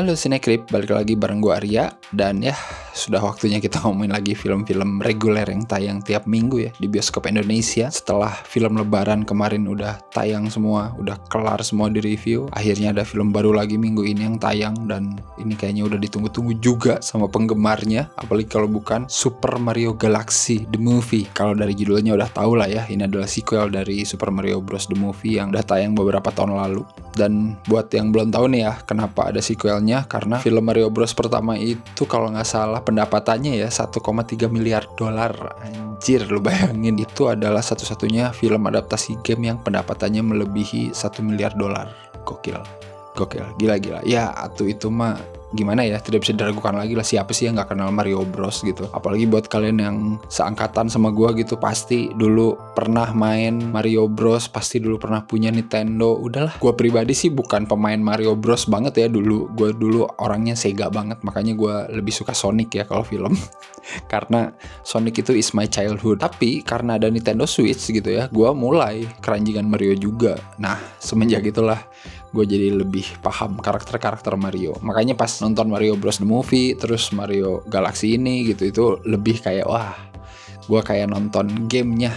Halo Sinekrip, balik lagi bareng gue Arya. Dan ya, sudah waktunya kita ngomongin lagi film-film reguler yang tayang tiap minggu ya di bioskop Indonesia. Setelah film Lebaran kemarin udah tayang semua, udah kelar semua di review, akhirnya ada film baru lagi minggu ini yang tayang. Dan ini kayaknya udah ditunggu-tunggu juga sama penggemarnya, apalagi kalau bukan Super Mario Galaxy The Movie. Kalau dari judulnya udah tahu lah ya, ini adalah sequel dari Super Mario Bros. The Movie yang udah tayang beberapa tahun lalu. Dan buat yang belum tahu nih ya, kenapa ada sequelnya, karena film Mario Bros pertama itu kalau nggak salah pendapatannya ya 1,3 miliar dolar. Anjir, lu bayangin, itu adalah satu-satunya film adaptasi game yang pendapatannya melebihi 1 miliar dolar. Gokil, gila. Ya, atau itu mah gimana ya, tidak bisa diragukan lagi lah, siapa sih yang gak kenal Mario Bros gitu. Apalagi buat kalian yang seangkatan sama gua gitu, pasti dulu pernah main Mario Bros, pasti dulu pernah punya Nintendo. Udahlah, gua pribadi sih bukan pemain Mario Bros banget ya dulu. Gua dulu orangnya Sega banget, makanya gua lebih suka Sonic ya kalau film. Karena Sonic itu is my childhood. Tapi karena ada Nintendo Switch gitu ya, gua mulai keranjingan Mario juga. Nah, semenjak itulah gue jadi lebih paham karakter-karakter Mario. Makanya pas nonton Mario Bros. The Movie, terus Mario Galaxy ini gitu, itu lebih kayak wah, gue kayak nonton gamenya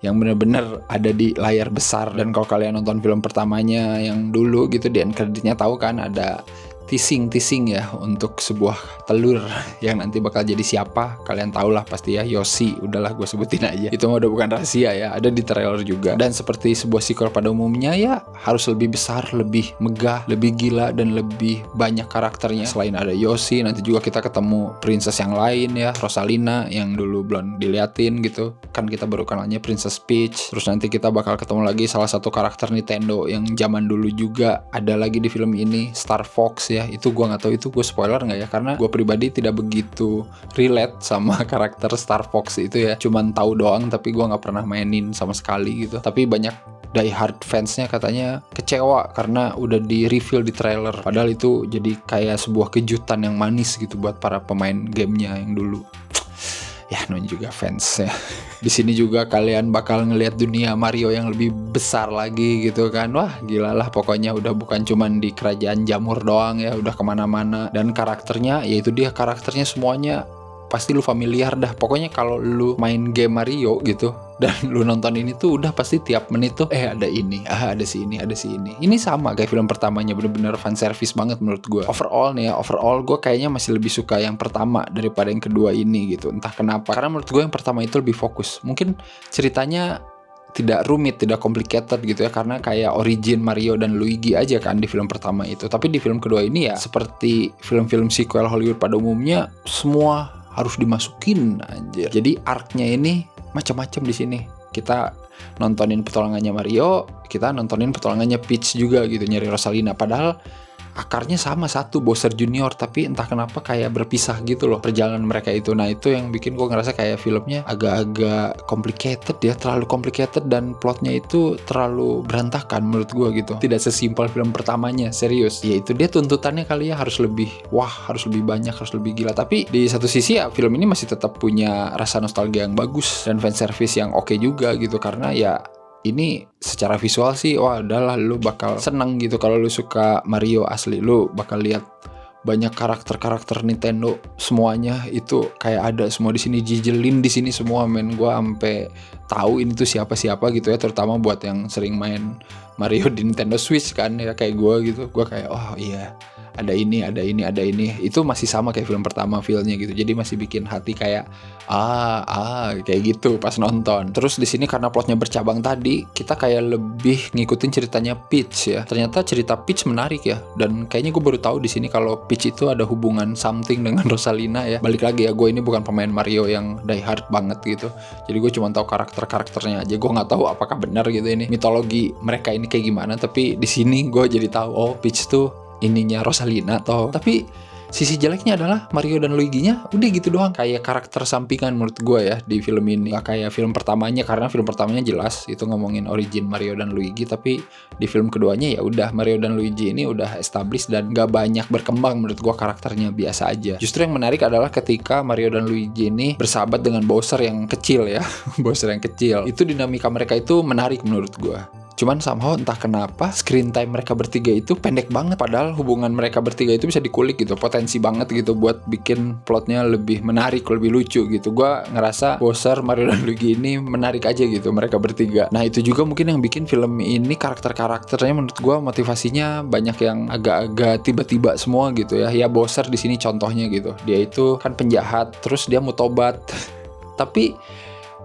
yang bener-bener ada di layar besar. Dan kalau kalian nonton film pertamanya yang dulu gitu, di end creditnya tahu kan ada teasing ya untuk sebuah telur yang nanti bakal jadi siapa, kalian tahu lah pasti ya, Yoshi. Udahlah, gue sebutin aja, itu mah udah bukan rahasia ya, ada di trailer juga. Dan seperti sebuah sequel pada umumnya ya, harus lebih besar, lebih megah, lebih gila, dan lebih banyak karakternya. Selain ada Yoshi, nanti juga kita ketemu princess yang lain ya, Rosalina yang dulu belum diliatin gitu kan, kita baru kenalnya Princess Peach. Terus nanti kita bakal ketemu lagi salah satu karakter Nintendo yang zaman dulu juga ada lagi di film ini, Star Fox ya. Itu gue nggak tahu itu gue spoiler nggak ya, karena gue pribadi tidak begitu relate sama karakter Star Fox itu ya, cuman tahu doang tapi gue nggak pernah mainin sama sekali gitu. Tapi banyak diehard fansnya katanya kecewa karena udah di reveal di trailer, padahal itu jadi kayak sebuah kejutan yang manis gitu buat para pemain gamenya yang dulu. Ya, non juga fans ya. Di sini juga kalian bakal ngelihat dunia Mario yang lebih besar lagi gitu kan. Wah, gila lah pokoknya, udah bukan cuman di kerajaan jamur doang ya, udah kemana-mana. Dan karakternya, yaitu dia karakternya semuanya pasti lu familiar dah. Pokoknya kalau lu main game Mario gitu dan lu nonton ini tuh udah pasti tiap menit tuh ada ini, ada si ini. Ini sama kayak film pertamanya, bener-bener fan service banget menurut gue. Overall gue kayaknya masih lebih suka yang pertama daripada yang kedua ini gitu. Entah kenapa, karena menurut gue yang pertama itu lebih fokus. Mungkin ceritanya tidak rumit, tidak complicated gitu ya, karena kayak origin Mario dan Luigi aja kan di film pertama itu. Tapi di film kedua ini ya seperti film-film sequel Hollywood pada umumnya, semua harus dimasukin anjir. Jadi arc-nya ini macam-macam di sini. Kita nontonin petualangannya Mario, kita nontonin petualangannya Peach juga gitu, nyari Rosalina. Padahal akarnya sama, satu, Bowser Junior, tapi entah kenapa kayak berpisah gitu loh perjalanan mereka itu. Nah, itu yang bikin gue ngerasa kayak filmnya agak-agak complicated ya, terlalu complicated, dan plotnya itu terlalu berantakan menurut gue gitu. Tidak sesimpel film pertamanya, serius. Ya itu dia tuntutannya kali ya, harus lebih wah, harus lebih banyak, harus lebih gila. Tapi di satu sisi ya, film ini masih tetap punya rasa nostalgia yang bagus dan fanservice yang oke juga gitu, karena ya ini secara visual sih wah udahlah, lu bakal seneng gitu kalau lu suka Mario asli. Lu bakal lihat banyak karakter-karakter Nintendo, semuanya itu kayak ada semua di sini, jijelin di sini semua, men. Gua sampai tahu ini tuh siapa-siapa gitu ya, terutama buat yang sering main Mario di Nintendo Switch kan ya, kayak gua gitu. Gua kayak oh iya, ada ini. Itu masih sama kayak film pertama feel-nya gitu. Jadi masih bikin hati kayak kayak gitu pas nonton. Terus di sini karena plotnya bercabang tadi, kita kayak lebih ngikutin ceritanya Peach ya. Ternyata cerita Peach menarik ya. Dan kayaknya gue baru tahu di sini kalau Peach itu ada hubungan something dengan Rosalina ya. Balik lagi ya, gue ini bukan pemain Mario yang die hard banget gitu. Jadi gue cuma tahu karakternya aja. Gue nggak tahu apakah benar gitu ini mitologi mereka ini kayak gimana. Tapi di sini gue jadi tahu, oh Peach tuh ininya Rosalina toh. Tapi sisi jeleknya adalah Mario dan Luigi-nya udah gitu doang, kayak karakter sampingan menurut gue ya di film ini. Gak kayak film pertamanya, karena film pertamanya jelas itu ngomongin origin Mario dan Luigi, tapi di film keduanya ya udah Mario dan Luigi ini udah established dan gak banyak berkembang menurut gue, karakternya biasa aja. Justru yang menarik adalah ketika Mario dan Luigi ini bersahabat dengan Bowser yang kecil ya. Bowser yang kecil itu, dinamika mereka itu menarik menurut gue. Cuman somehow entah kenapa screen time mereka bertiga itu pendek banget. Padahal hubungan mereka bertiga itu bisa dikulik gitu, potensi banget gitu buat bikin plotnya lebih menarik, lebih lucu gitu. Gua ngerasa Bowser, Mario dan Luigi ini menarik aja gitu mereka bertiga. Nah itu juga mungkin yang bikin film ini karakter-karakternya menurut gua motivasinya banyak yang agak-agak tiba-tiba semua gitu ya. Ya Bowser di sini contohnya gitu. Dia itu kan penjahat, terus dia mau tobat. Tapi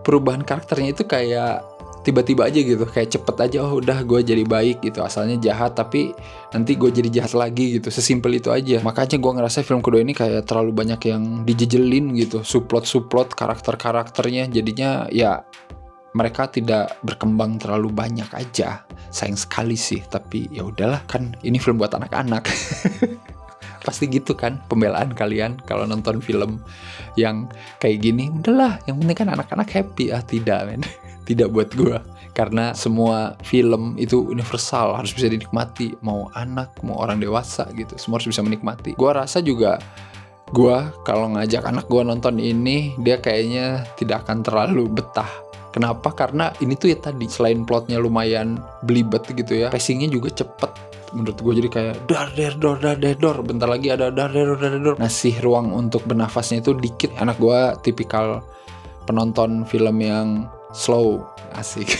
perubahan karakternya itu kayak tiba-tiba aja gitu, kayak cepet aja, oh udah gue jadi baik gitu, asalnya jahat tapi nanti gue jadi jahat lagi gitu, sesimpel itu aja. Makanya gue ngerasa film kedua ini kayak terlalu banyak yang dijejelin gitu, subplot karakternya, jadinya ya mereka tidak berkembang terlalu banyak aja. Sayang sekali sih, tapi ya udahlah, kan ini film buat anak-anak. Pasti gitu kan pembelaan kalian kalau nonton film yang kayak gini. Udahlah, yang penting kan anak-anak happy. Tidak men. Tidak buat gue. Karena semua film itu universal, harus bisa dinikmati, mau anak, mau orang dewasa gitu, semua harus bisa menikmati. Gue rasa juga gue kalau ngajak anak gue nonton ini, dia kayaknya tidak akan terlalu betah. Kenapa? Karena ini tuh ya tadi, selain plotnya lumayan belibet gitu ya, pacingnya juga cepet menurut gue. Jadi kayak dar bentar lagi ada dar. Ngasih ruang untuk bernafasnya itu dikit. Anak gue tipikal penonton film yang slow, asik.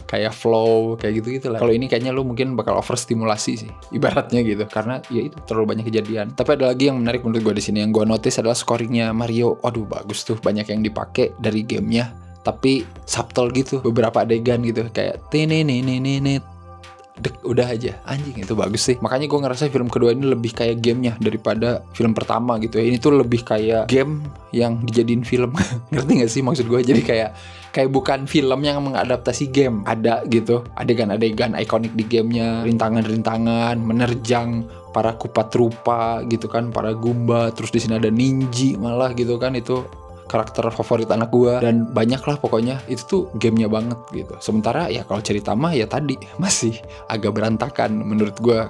Kayak flow, kayak gitu lah. Kalau ini kayaknya lu mungkin bakal overstimulasi sih, ibaratnya gitu. Karena ya itu terlalu banyak kejadian. Tapi ada lagi yang menarik menurut gue di sini, yang gue notice adalah scoringnya Mario. Waduh bagus tuh, banyak yang dipakai dari gamenya, tapi subtle gitu. Beberapa adegan gitu kayak udah aja, anjing itu bagus sih. Makanya gue ngerasa film kedua ini lebih kayak gamenya daripada film pertama gitu ya. Ini tuh lebih kayak game yang dijadiin film. Ngerti gak sih maksud gue? Jadi kayak bukan film yang mengadaptasi game. Ada gitu adegan-adegan ikonik di gamenya, rintangan-rintangan, menerjang para kupat rupa gitu kan, para Goomba, terus di sini ada Ninja malah gitu kan. Itu karakter favorit anak gue, dan banyak lah pokoknya. Itu tuh gamenya banget gitu. Sementara ya kalau cerita mah ya tadi masih agak berantakan menurut gue,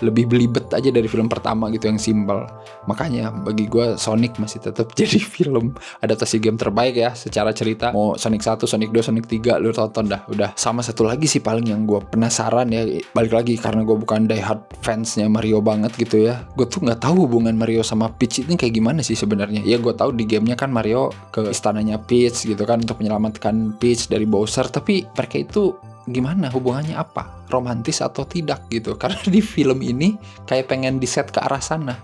lebih belibet aja dari film pertama gitu yang simpel. Makanya bagi gue Sonic masih tetap jadi film adaptasi game terbaik ya secara cerita. Mau Sonic 1, Sonic 2, Sonic 3 lu tonton dah udah. Sama satu lagi sih paling yang gue penasaran ya, balik lagi karena gue bukan die hard fansnya Mario banget gitu ya. Gue tuh nggak tahu hubungan Mario sama Peach ini kayak gimana sih sebenarnya. Ya gue tahu di gamenya kan Mario ke istananya Peach gitu kan untuk menyelamatkan Peach dari Bowser, tapi mereka itu gimana hubungannya, apa romantis atau tidak gitu. Karena di film ini kayak pengen diset ke arah sana,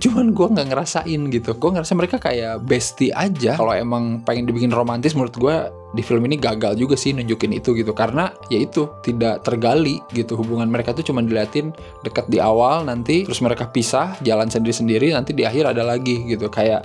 cuman gue nggak ngerasain gitu. Gue ngerasa mereka kayak bestie aja. Kalau emang pengen dibikin romantis, menurut gue di film ini gagal juga sih nunjukin itu gitu. Karena ya itu tidak tergali gitu, hubungan mereka tuh cuma diliatin dekat di awal, nanti terus mereka pisah jalan sendiri-sendiri, nanti di akhir ada lagi gitu. Kayak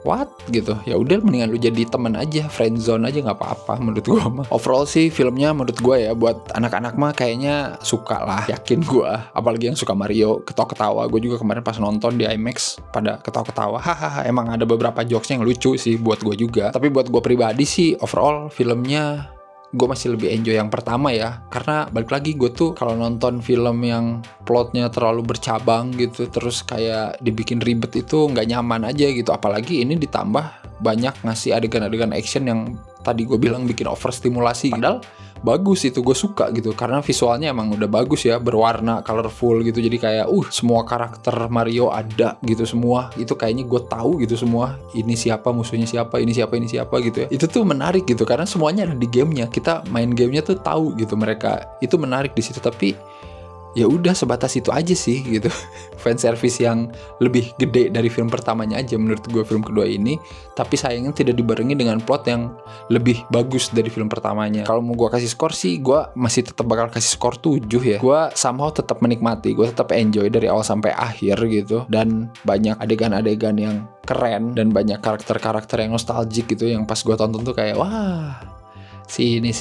what gitu. Ya udah mendingan lu jadi teman aja, friendzone aja nggak apa-apa menurut gue mah. Overall sih filmnya menurut gue ya buat anak-anak mah kayaknya suka lah, yakin gue. Apalagi yang suka Mario, ketawa-ketawa. Gue juga kemarin pas nonton di IMAX pada ketawa-ketawa. Hahaha, emang ada beberapa jokesnya yang lucu sih buat gue juga. Tapi buat gue pribadi sih overall filmnya gue masih lebih enjoy yang pertama ya. Karena balik lagi, gue tuh kalau nonton film yang plotnya terlalu bercabang gitu, terus kayak dibikin ribet, itu nggak nyaman aja gitu. Apalagi ini ditambah banyak ngasih adegan-adegan action yang tadi gue bilang bikin overstimulasi. Padahal bagus itu, gue suka gitu karena visualnya emang udah bagus ya, berwarna, colorful gitu. Jadi kayak semua karakter Mario ada gitu semua. Itu kayaknya gue tahu gitu semua. Ini siapa, musuhnya siapa, ini siapa gitu ya. Itu tuh menarik gitu karena semuanya ada di gamenya. Kita main gamenya tuh tahu gitu mereka. Itu menarik di situ. Tapi ya udah sebatas itu aja sih gitu. Fan service yang lebih gede dari film pertamanya aja menurut gue film kedua ini. Tapi sayangnya tidak dibarengi dengan plot yang lebih bagus dari film pertamanya. Kalau mau gue kasih skor sih, gue masih tetap bakal kasih skor 7 ya. Gue somehow tetap menikmati, gue tetap enjoy dari awal sampai akhir gitu. Dan banyak adegan-adegan yang keren, dan banyak karakter-karakter yang nostalgic gitu, yang pas gue tonton tuh kayak wah, sini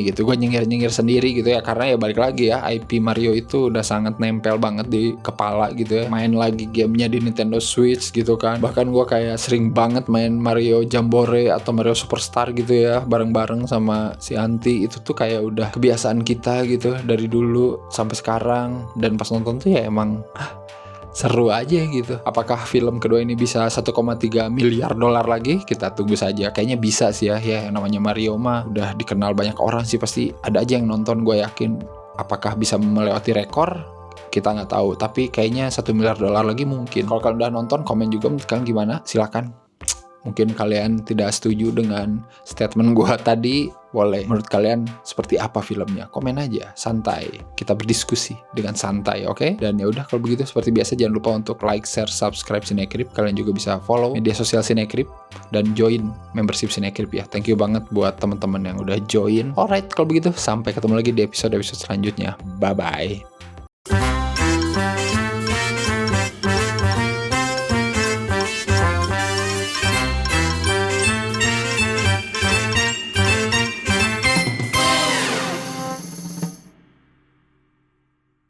gitu. Gue nyengir sendiri gitu ya, karena ya balik lagi ya, IP Mario itu udah sangat nempel banget di kepala gitu ya. Main lagi gamenya di Nintendo Switch gitu kan. Bahkan gue kayak sering banget main Mario Jambore atau Mario Superstar gitu ya, bareng-bareng sama si Anti. Itu tuh kayak udah kebiasaan kita gitu dari dulu sampai sekarang. Dan pas nonton tuh ya emang seru aja gitu. Apakah film kedua ini bisa 1,3 miliar dolar lagi? Kita tunggu saja. Kayaknya bisa sih ya yang namanya Mario mah udah dikenal banyak orang sih, pasti ada aja yang nonton, gue yakin. Apakah bisa melewati rekor? Kita nggak tahu, tapi kayaknya 1 miliar dolar lagi mungkin. Kalau kalian udah nonton, komen juga menurut kalian gimana, silakan. Mungkin kalian tidak setuju dengan statement gue tadi, boleh. Menurut kalian seperti apa filmnya? Komen aja, santai. Kita berdiskusi dengan santai, oke? Dan ya udah, kalau begitu seperti biasa jangan lupa untuk like, share, subscribe Cinekrip. Kalian juga bisa follow media sosial Cinekrip dan join membership Cinekrip ya. Thank you banget buat teman-teman yang udah join. Alright, kalau begitu sampai ketemu lagi di episode selanjutnya. Bye bye.